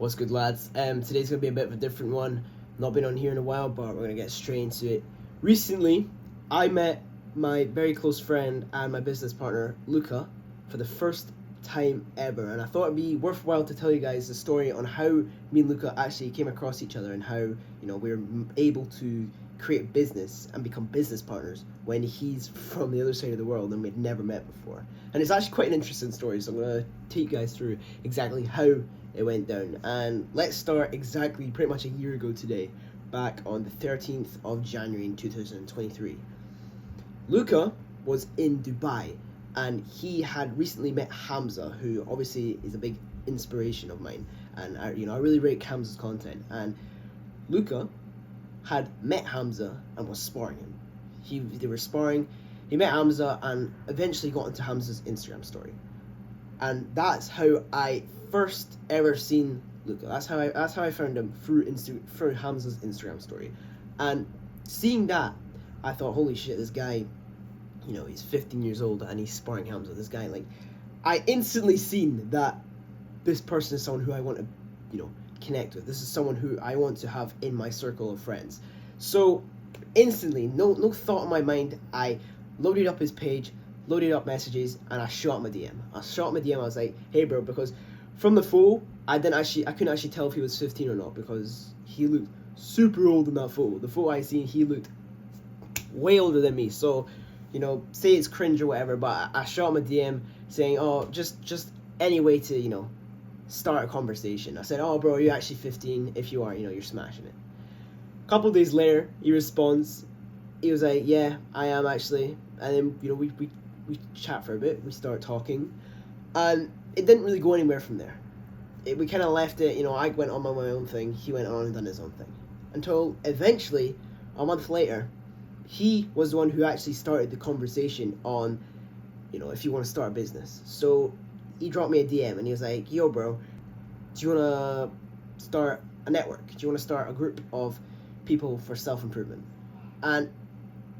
What's good, lads? Today's going to be a bit of a different one. Not been on here in a while, but we're going to get straight into it. Recently, I met my very close friend and my business partner, Luca, for the first time ever. And I thought it'd be worthwhile to tell you guys the story on how me and Luca actually came across each other and how, we were able to create business and become business partners when he's from the other side of the world and we'd never met before. And it's actually quite an interesting story, so I'm going to take you guys through exactly how it went down. And let's start exactly pretty much a year ago today, back on the 13th of January in 2023. Luca was in Dubai and he had recently met Hamza, who obviously is a big inspiration of mine, and I really rate Hamza's content. And Luca had met Hamza and was sparring him. They were sparring. He met Hamza and eventually got into Hamza's Instagram story, and that's how I first ever seen Luca. That's how I found him, through Hamza's Instagram story. And seeing that, I thought, holy shit, this guy, he's 15 years old and he's sparring Hamza. This guy, I instantly seen that this person is someone who I want to, connect with. This is someone who I want to have in my circle of friends. So instantly, no thought in my mind, I loaded up his page, loaded up messages, and I shot him a DM. I was like, hey bro, because from the photo, I couldn't actually tell if he was 15 or not, because he looked super old in that photo. The photo I seen, he looked way older than me. So, say it's cringe or whatever, but I shot him a DM saying, oh, just any way to, start a conversation. I said, oh bro, are you actually 15? If you are, you're smashing it. A couple of days later, he responds. He was like, yeah, I am actually. And then, we chat for a bit. We start talking. And it didn't really go anywhere from there. We kind of left it, I went on my own thing. He went on and done his own thing. Until eventually, a month later, he was the one who actually started the conversation on, if you want to start a business. So he dropped me a DM and he was like, yo bro, do you want to start a network? Do you want to start a group of people for self-improvement? And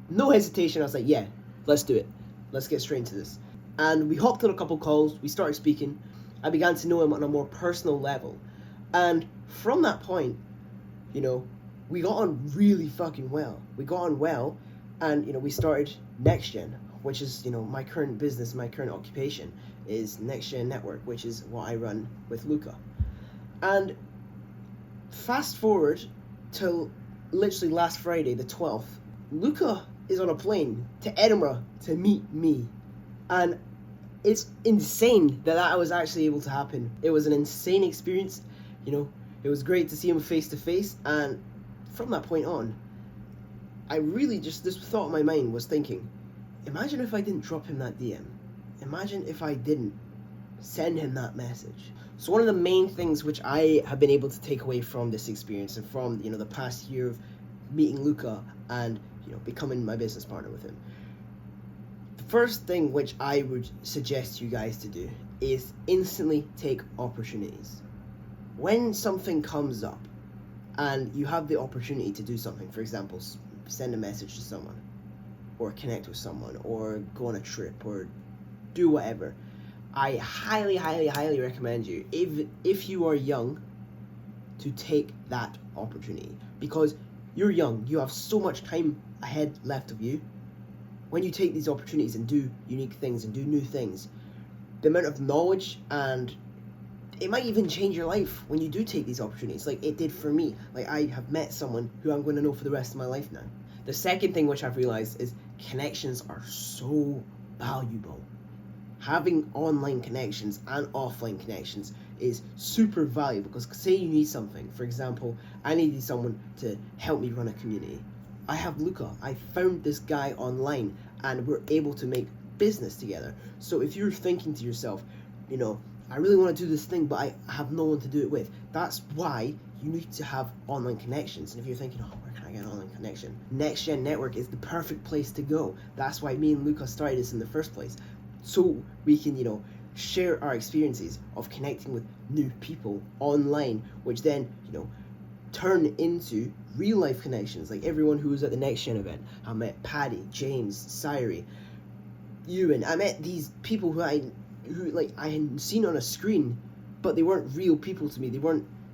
no hesitation, I was like, yeah, let's do it. Let's get straight into this. And we hopped on a couple calls, we started speaking. I began to know him on a more personal level. And from that point, we got on really fucking well. We got on well, and, we started Next Gen, which is, my current business, my current occupation is Next Gen Network, which is what I run with Luca. And fast forward till literally last Friday, the 12th, Luca is on a plane to Edinburgh to meet me. And it's insane that was actually able to happen. It was an insane experience. It was great to see him face to face. And from that point on, I really this thought in my mind was thinking, imagine if I didn't drop him that DM. Imagine if I didn't send him that message. So one of the main things which I have been able to take away from this experience and from, the past year of meeting Luca and, becoming my business partner with him, the first thing which I would suggest you guys to do is instantly take opportunities. When something comes up and you have the opportunity to do something, for example, send a message to someone, or connect with someone, or go on a trip, or do whatever, I highly, highly, highly recommend you, if you are young, to take that opportunity. Because you're young, you have so much time ahead left of you. When you take these opportunities and do unique things and do new things, the amount of knowledge, and it might even change your life when you do take these opportunities, like it did for me. Like, I have met someone who I'm going to know for the rest of my life now. The second thing which I've realized is connections are so valuable. Having online connections and offline connections is super valuable, because say you need something. For example, I needed someone to help me run a community. I have Luca. I found this guy online and we're able to make business together. So if you're thinking to yourself, I really want to do this thing, but I have no one to do it with, that's why you need to have online connections. And if you're thinking, where can I get an online connection? Next Gen Network is the perfect place to go. That's why me and Luca started this in the first place. So we can, share our experiences of connecting with new people online, which then, turn into real life connections. Like everyone who was at the Next Gen event, I met Paddy, James, Syrie, Ewan. I met these people who I had seen on a screen, but they weren't real people to me.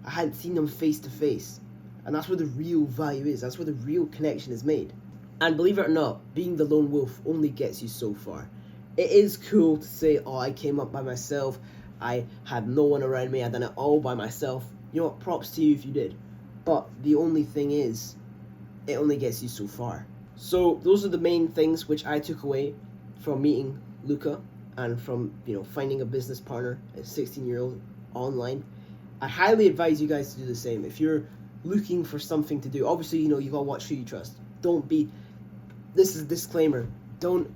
I hadn't seen them face to face. And that's where the real value is. That's where the real connection is made. And believe it or not, being the lone wolf only gets you so far. It is cool to say, oh, I came up by myself. I had no one around me. I done it all by myself. You know what? Props to you if you did. But the only thing is, it only gets you so far. So those are the main things which I took away from meeting Luca and from, finding a business partner at 16-year-old online. I highly advise you guys to do the same. If you're looking for something to do, obviously, you gotta watch who you trust. This is a disclaimer, don't,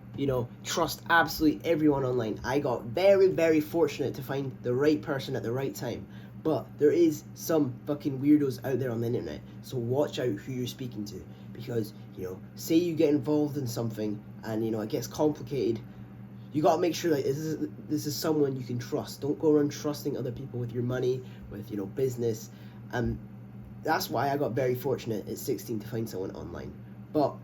trust absolutely everyone online. I got very, very fortunate to find the right person at the right time. But there is some fucking weirdos out there on the internet. So watch out who you're speaking to. Because, say you get involved in something and, it gets complicated. You got to make sure that this is someone you can trust. Don't go around trusting other people with your money, with, business. And that's why I got very fortunate at 16 to find someone online. But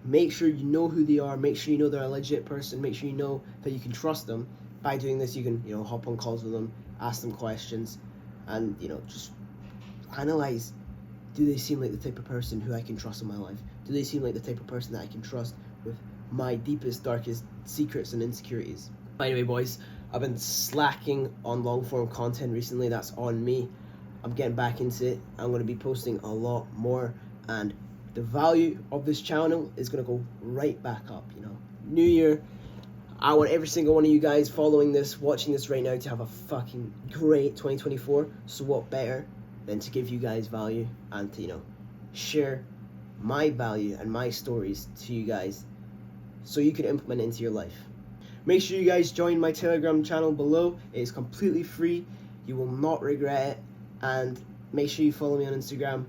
make sure you know who they are. Make sure you know they're a legit person. Make sure you know that you can trust them. By doing this, you can, hop on calls with them, ask them questions, and, just analyze. Do they seem like the type of person who I can trust in my life? Do they seem like the type of person that I can trust with my deepest, darkest secrets and insecurities? By the way, boys, I've been slacking on long-form content recently. That's on me. I'm getting back into it. I'm going to be posting a lot more, and the value of this channel is going to go right back up, New year, I want every single one of you guys following this, watching this right now, to have a fucking great 2024. So what better than to give you guys value and to, share my value and my stories to you guys so you can implement it into your life. Make sure you guys join my Telegram channel below. It is completely free. You will not regret it. And make sure you follow me on Instagram.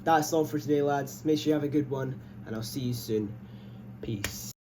That's all for today, lads. Make sure you have a good one, and I'll see you soon. Peace.